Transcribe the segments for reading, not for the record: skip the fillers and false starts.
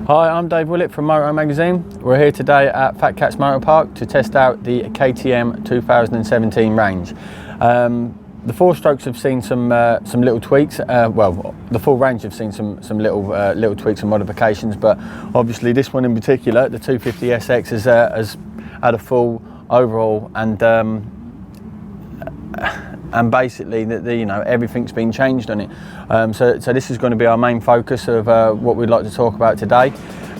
Hi, I'm Dave Willet from Moto magazine. We're here today at FatCat's Motor Park to test out the KTM 2017 range. The four strokes have seen some little tweaks. Well, the full range have seen some little tweaks and modifications, but obviously this one in particular, the 250SX, has had a full overhaul, and basically everything's been changed on it. So this is going to be our main focus of what we'd like to talk about today.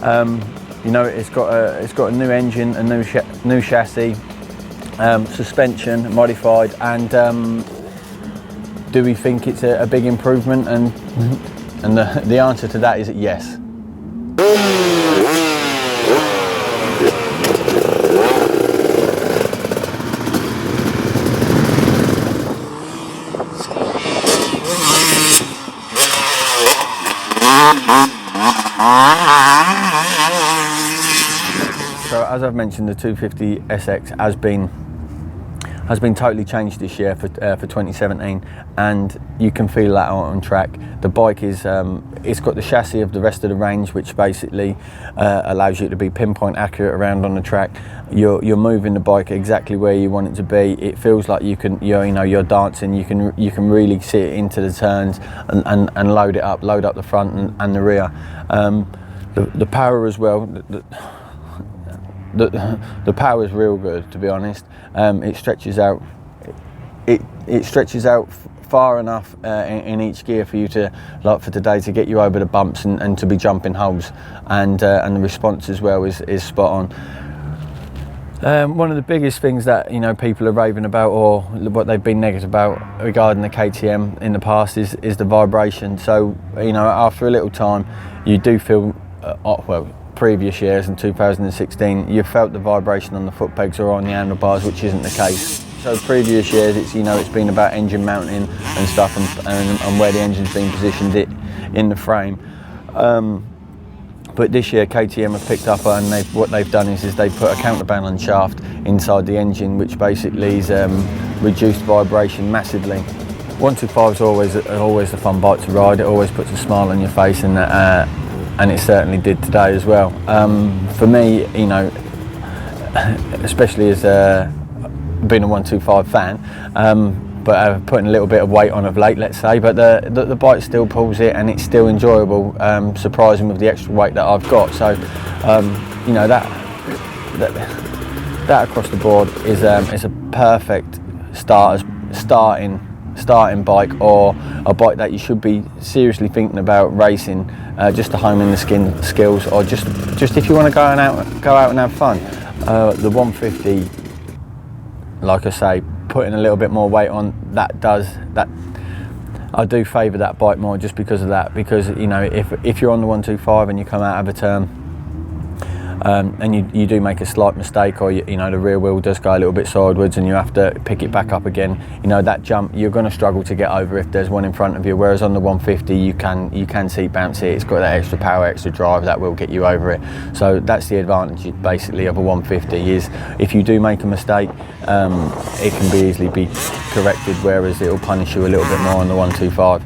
It's got a new engine, a new chassis, suspension modified, and do we think it's a big improvement? And the answer to that is yes. So as I've mentioned, the 250SX has been totally changed this year for 2017, and you can feel that on track. The bike is it's got the chassis of the rest of the range, which basically allows you to be pinpoint accurate around on the track. You're moving the bike exactly where you want it to be. It feels like you're dancing. You can really see it into the turns and load up the front and the rear. The power as well. The power is real good, to be honest. It stretches out. It stretches out far enough in each gear for you to, like for today, to get you over the bumps and to be jumping holes. And the response as well is spot on. One of the biggest things that people are raving about, or what they've been negative about regarding the KTM in the past, is the vibration. So after a little time, you do feel previous years in 2016, you felt the vibration on the foot pegs or on the handlebars, which isn't the case. So previous years, it's been about engine mounting and stuff, and where the engine's been positioned in the frame. But this year, KTM have picked up, and what they've done is they've put a counterbalance shaft inside the engine, which basically is reduced vibration massively. 125 is always a fun bike to ride. It always puts a smile on your face, and it certainly did today as well. For me, especially as being a 125 fan, but putting a little bit of weight on of late, let's say, but the bike still pulls it, and it's still enjoyable, surprising with the extra weight that I've got. So that across the board is a perfect starting bike, or a bike that you should be seriously thinking about racing, just to hone in the skills, or just if you want to go out and have fun. The 150, like I say, putting a little bit more weight on that I do favour that bike more, just because of that. Because if you're on the 125 and you come out of a turn, and you do make a slight mistake, or the rear wheel does go a little bit sideways and you have to pick it back up again, that jump you're going to struggle to get over if there's one in front of you. Whereas on the 150 you can seat bounce it. It's got that extra power, extra drive that will get you over it. So that's the advantage basically of a 150, is if you do make a mistake, it can easily be corrected, whereas it will punish you a little bit more on the 125.